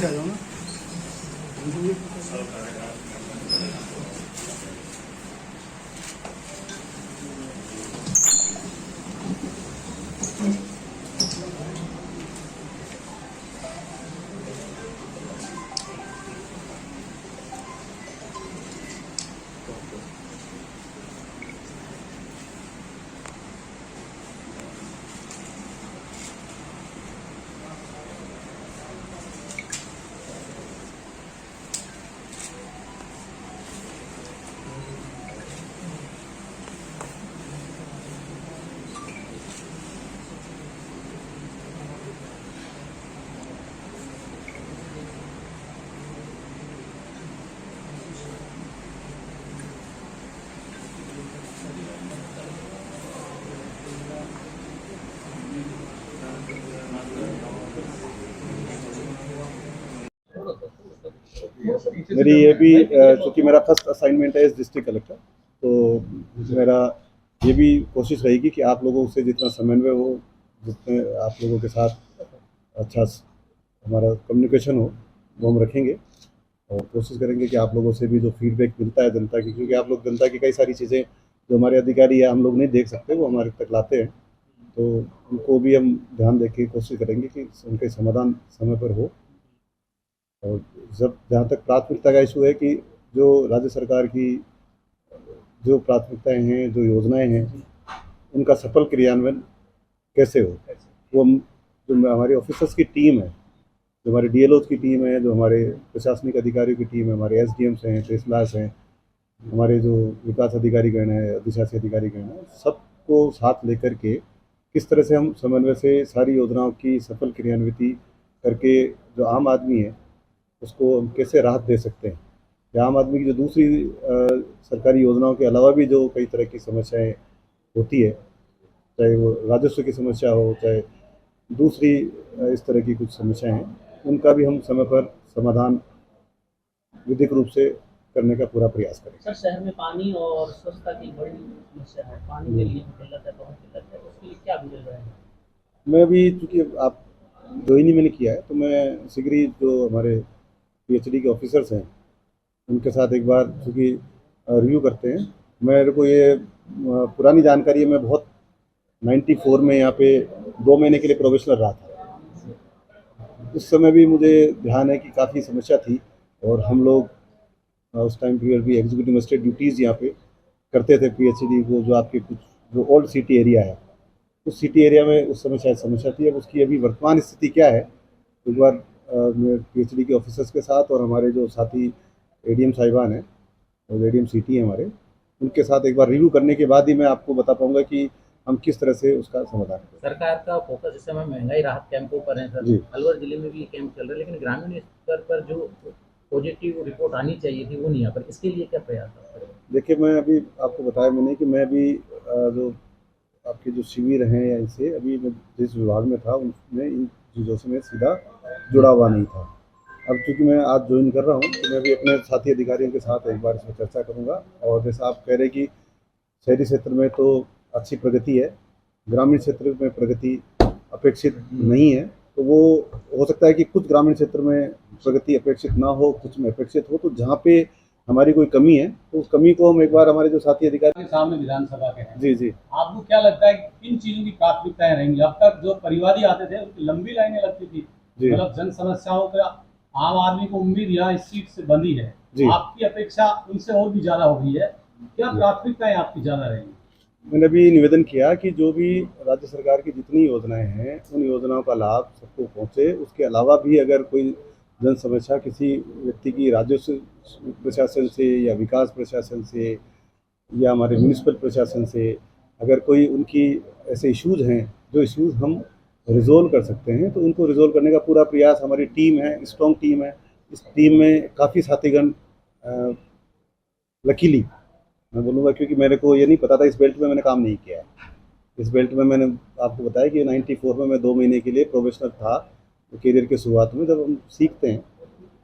पीछे आ जाओ ना। मेरी ये भी चूँकि मेरा फर्स्ट असाइनमेंट है एज डिस्ट्रिक्ट कलेक्टर, तो मेरा ये भी कोशिश रहेगी कि आप लोगों से जितना समन्वय हो, जितने आप लोगों के साथ अच्छा हमारा कम्युनिकेशन हो, वो हम रखेंगे और कोशिश करेंगे कि आप लोगों से भी जो फीडबैक मिलता है जनता की, क्योंकि आप लोग जनता की कई सारी चीज़ें जो हमारे अधिकारी या हम लोग नहीं देख सकते वो हमारे तक लाते हैं, तो उनको भी हम ध्यान देके कोशिश करेंगे कि उनके समाधान समय पर हो। और जब जहाँ तक प्राथमिकता का इशू है कि जो राज्य सरकार की जो प्राथमिकताएं हैं, जो योजनाएं हैं, उनका सफल क्रियान्वयन कैसे हो, वो हम जो हमारी ऑफिसर्स की टीम है, जो हमारे डीएलओ की टीम है, जो हमारे प्रशासनिक अधिकारियों की टीम है, हमारे एसडीएम्स हैं, तहसीलदार हैं, हमारे जो विकास अधिकारीगण है, अधिशासी अधिकारीगण है, सबको साथ लेकर के किस तरह से हम समन्वय से सारी योजनाओं की सफल क्रियान्विति करके जो आम आदमी है उसको हम कैसे राहत दे सकते हैं, या आम आदमी की जो दूसरी सरकारी योजनाओं के अलावा भी जो कई तरह की समस्याएं होती है, चाहे वो राजस्व की समस्या हो, चाहे दूसरी इस तरह की कुछ समस्याएं हैं, उनका भी हम समय पर समाधान विधिक रूप से करने का पूरा प्रयास करें। सर, शहर में पानी और स्वच्छता की बड़ी समस्या है, पानी के लिए किल्लत है, बहुत किल्लत है, उसके लिए क्या गुजर रहे हैं? मैं भी चूँकि आप ज्वाइन ही मैंने किया है, तो मैं शीघ्र ही जो हमारे पीएचडी के ऑफिसर्स हैं उनके साथ एक बार चूँकि रिव्यू करते हैं। मेरे को ये पुरानी जानकारी है, मैं बहुत 94 में यहाँ पे 2 महीने के लिए प्रोबेशनर रहा था। उस समय भी मुझे ध्यान है कि काफ़ी समस्या थी और हम लोग उस टाइम पीरियड भी एग्जीक्यूटिव मजिस्ट्रेट ड्यूटीज़ यहाँ पे करते थे पीएचडी को, जो आपके कुछ जो ओल्ड सिटी एरिया है, उस सिटी एरिया में उस समय शायद समस्या थी। अब उसकी अभी वर्तमान स्थिति क्या है, एक बार मैं पीएचडी के ऑफिसर्स के साथ और हमारे जो साथी एडीएम साहिबान हैं और एडीएम सिटी हैं हमारे, उनके साथ एक बार रिव्यू करने के बाद ही मैं आपको बता पाऊंगा कि हम किस तरह से उसका समाधान करें। सरकार का फोकस इस समय महंगाई राहत कैंपों पर है सर। अलवर जिले में भी ये कैंप चल रहे हैं, लेकिन ग्रामीण स्तर पर जो पॉजिटिव रिपोर्ट आनी चाहिए थी वो नहीं आ पर, इसके लिए क्या प्रयास है? देखिए, मैं अभी आपको बताया मैंने कि मैं भी जो आपके जो शिविर हैं या इनसे अभी मैं जिस विभाग में था उनमें इन चीज़ों से मैं सीधा जुड़ा हुआ नहीं था। अब चूँकि मैं आज ज्वाइन कर रहा हूँ, तो मैं भी अपने साथी अधिकारियों के साथ एक बार इसमें चर्चा करूँगा। और जैसा आप कह रहे हैं कि शहरी क्षेत्र में तो अच्छी प्रगति है, ग्रामीण क्षेत्र में प्रगति अपेक्षित नहीं है, तो वो हो सकता है कि कुछ ग्रामीण क्षेत्र में प्रगति अपेक्षित ना हो, कुछ में अपेक्षित हो, तो जहाँ पे हमारी कोई कमी है तो उस कमी को हम एक बार हमारे जो साथी अधिकारी के सामने विधानसभा के हैं। जी जी, आपको क्या लगता है कि किन चीजों की प्राथमिकताएं रहेंगी? अब तक जो परिवादी आते थे उनकी लंबी लाइनें लगती थी, मतलब जन समस्याओं का आम आदमी को उम्मीद यहाँ इस सीट से बंधी है, आपकी अपेक्षा उनसे और भी ज्यादा हो गई है, क्या प्राथमिकताएं आपकी ज्यादा रहेंगी? मैंने भी निवेदन किया कि जो भी राज्य सरकार की जितनी योजनाएं हैं उन योजनाओं का लाभ सबको पहुंचे। उसके अलावा भी अगर कोई जन समस्या किसी व्यक्ति की राजस्व प्रशासन से या विकास प्रशासन से या हमारे म्यूनिसिपल प्रशासन से अगर कोई उनकी ऐसे इश्यूज हैं जो इश्यूज हम रिजोल्व कर सकते हैं, तो उनको रिजोल्व करने का पूरा प्रयास, हमारी टीम है, स्ट्रॉन्ग टीम है। इस टीम में काफ़ी साथीगण लकीली मैं बोलूँगा, क्योंकि मेरे को ये नहीं पता था, इस बेल्ट में मैंने काम नहीं किया है। इस बेल्ट में मैंने आपको बताया कि 94 में मैं 2 महीने के लिए प्रोफेशनल था, तो करियर के शुरुआत में जब हम सीखते हैं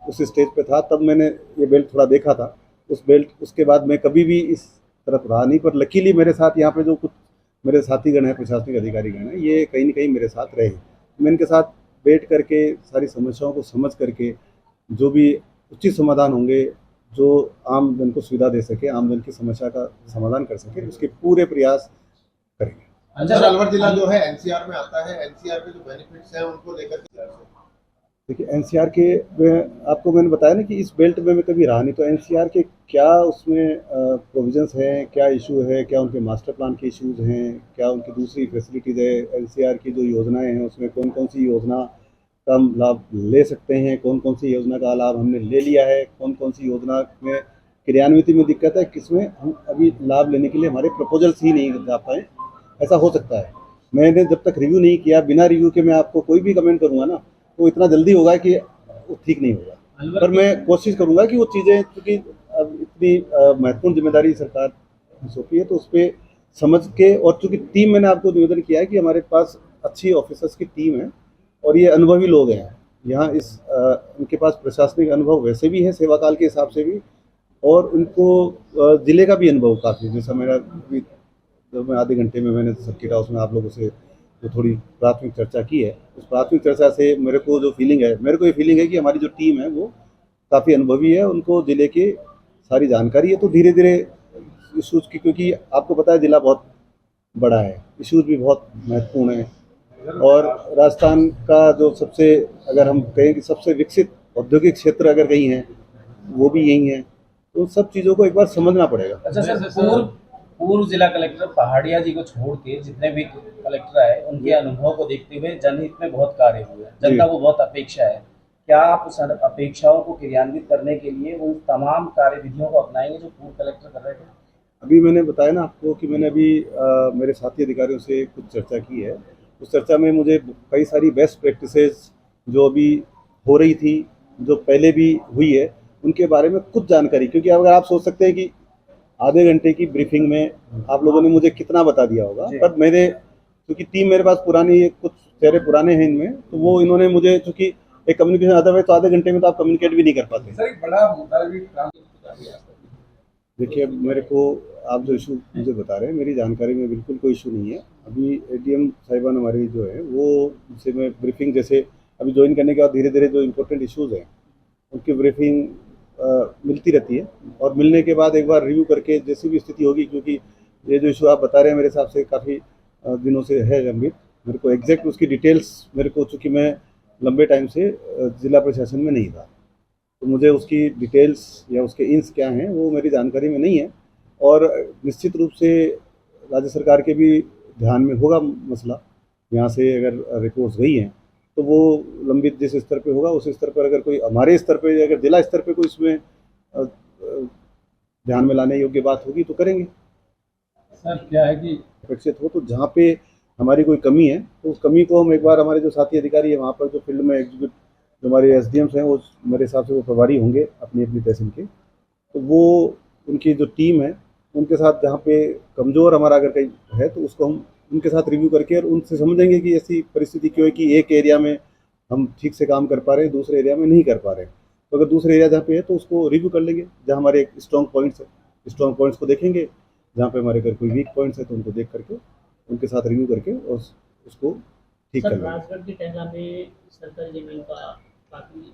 उस स्टेज पे था, तब मैंने ये बेल्ट थोड़ा देखा था। उस बेल्ट उसके बाद मैं कभी भी इस तरफ रहा नहीं, पर लकीली मेरे साथ यहाँ पे जो कुछ मेरे साथीगण हैं, प्रशासनिक अधिकारीगण हैं, ये कहीं न कहीं मेरे साथ रहे। मैं इनके साथ बैठ करके सारी समस्याओं को समझ करके जो भी उचित समाधान होंगे, जो आम जन को सुविधा दे सके, आम जन की समस्या का समाधान कर सके, उसके पूरे प्रयास करेंगे। अच्छा, अलवर जिला जो है एनसीआर में आता है, एनसीआर के जो बेनिफिट्स हैं उनको लेकर के देखिए एनसीआर के आपको मैंने बताया ना कि इस बेल्ट में मैं कभी रहा नहीं, तो एनसीआर के क्या उसमें प्रोविजंस हैं, क्या इशू है, क्या उनके मास्टर प्लान के इश्यूज हैं, क्या उनकी दूसरी फैसिलिटीज़ है, एनसीआर की जो योजनाएं हैं उसमें कौन कौन सी योजना का हम लाभ ले सकते हैं, कौन कौन सी योजना का लाभ हमने ले लिया है, कौन कौन सी योजना में क्रियान्विति में दिक्कत है, किसमें हम अभी लाभ लेने के लिए हमारे प्रपोजल्स ही नहीं जा पाए, ऐसा हो सकता है। मैंने जब तक रिव्यू नहीं किया, बिना रिव्यू के मैं आपको कोई भी कमेंट करूँगा ना तो इतना जल्दी होगा कि वो ठीक नहीं होगा। पर मैं कोशिश करूंगा कि वो चीज़ें, क्योंकि अब इतनी महत्वपूर्ण जिम्मेदारी सरकार सौंपी है तो उस पर समझ के, और चूंकि टीम मैंने आपको निवेदन किया है कि हमारे पास अच्छी ऑफिसर्स की टीम है और ये अनुभवी लोग हैं यहाँ, उनके पास प्रशासनिक अनुभव वैसे भी है सेवा काल के हिसाब से भी, और उनको जिले का भी अनुभव काफ़ी, जैसा मेरा मैं आधे घंटे में मैंने सर्किट हाउस में आप लोगों से जो थोड़ी प्राथमिक चर्चा की है, उस प्राथमिक चर्चा से मेरे को जो फीलिंग है, मेरे को ये फीलिंग है कि हमारी जो टीम है वो काफ़ी अनुभवी है, उनको ज़िले की सारी जानकारी है। तो धीरे धीरे इशूज़ की, क्योंकि आपको पता है ज़िला बहुत बड़ा है, इशूज़ भी बहुत महत्वपूर्ण है, और राजस्थान का जो सबसे, अगर हम कहें कि सबसे विकसित औद्योगिक क्षेत्र अगर कहीं है वो भी यही है, तो सब चीज़ों को एक बार समझना पड़ेगा। अच्छा सर, पूर्व जिला कलेक्टर पहाड़िया जी को छोड़ के जितने भी कलेक्टर आए उनके अनुभव को देखते हुए जनहित में बहुत कार्य हुए, जनता को बहुत अपेक्षा है। क्या आप उस अपेक्षाओं को क्रियान्वित करने के लिए उन तमाम कार्यविधियों को अपनाएंगे जो पूर्व कलेक्टर कर रहे थे? अभी मैंने बताया ना आपको कि मैंने अभी मेरे साथी अधिकारियों से कुछ चर्चा की है। उस चर्चा में मुझे कई सारी बेस्ट प्रैक्टिसेस जो अभी हो रही थी, जो पहले भी हुई है, उनके बारे में कुछ जानकारी, क्योंकि अगर आप सोच सकते हैं कि आधे घंटे की ब्रीफिंग में आप लोगों ने मुझे कितना बता दिया होगा, पर मेरे, क्योंकि टीम मेरे पास पुरानी है, कुछ चेहरे पुराने हैं इनमें, तो वो इन्होंने मुझे, चूंकि एक कम्युनिकेशन, अदरवाइज तो आधे घंटे में तो आप कम्युनिकेट भी नहीं कर पाते। सर एक बड़ा मुद्दा भी देखिए मेरे को आप जो इशू मुझे बता रहे हैं, मेरी जानकारी में बिल्कुल कोई इशू नहीं है। अभी एडीएम साहिबान हमारी जो है वो उनसे मैं ब्रीफिंग, जैसे अभी ज्वाइन करने के बाद धीरे धीरे जो इम्पोर्टेंट इश्यूज़ हैं उनकी ब्रीफिंग मिलती रहती है, और मिलने के बाद एक बार रिव्यू करके जैसी भी स्थिति होगी, क्योंकि ये जो इशू आप बता रहे हैं मेरे हिसाब से काफ़ी दिनों से है गंभीर, मेरे को एग्जैक्ट उसकी डिटेल्स, मेरे को चूँकि मैं लंबे टाइम से जिला प्रशासन में नहीं था, तो मुझे उसकी डिटेल्स या उसके इंस क्या हैं वो मेरी जानकारी में नहीं है। और निश्चित रूप से राज्य सरकार के भी ध्यान में होगा मसला, यहाँ से अगर रिपोर्ट्स गई हैं तो वो लंबित जिस स्तर पे होगा उस स्तर पर, अगर कोई हमारे स्तर पे, अगर जिला स्तर पे कोई इसमें ध्यान में लाने योग्य बात होगी तो करेंगे। सर क्या है कि अपेक्षित हो तो जहाँ पे हमारी कोई कमी है तो उस कमी को हम एक बार, हमारे जो साथी अधिकारी है वहाँ पर जो फील्ड में एग्जीक्यूट, जो हमारे एसडीएम्स हैं, वो मेरे हिसाब से वो प्रभारी होंगे अपनी अपनी तहसील के, तो वो उनकी जो टीम है उनके साथ जहाँ पे कमज़ोर हमारा अगर कहीं है तो उसको हम उनके साथ रिव्यू करके और उनसे समझेंगे कि ऐसी परिस्थिति क्यों है कि एक एरिया में हम ठीक से काम कर पा रहे हैं, दूसरे एरिया में नहीं कर पा रहे हैं। तो अगर दूसरे एरिया जहाँ पे है तो उसको रिव्यू कर लेंगे, जहाँ हमारे स्ट्रॉन्ग पॉइंट्स है, स्ट्रॉन्ग पॉइंट्स को देखेंगे, जहाँ पे हमारे अगर कोई वीक पॉइंट्स है तो उनको देख करके उनके साथ रिव्यू करके और उसको ठीक कर लेंगे। राजगढ़ के टेहरा में सरकारी जमीन का काफी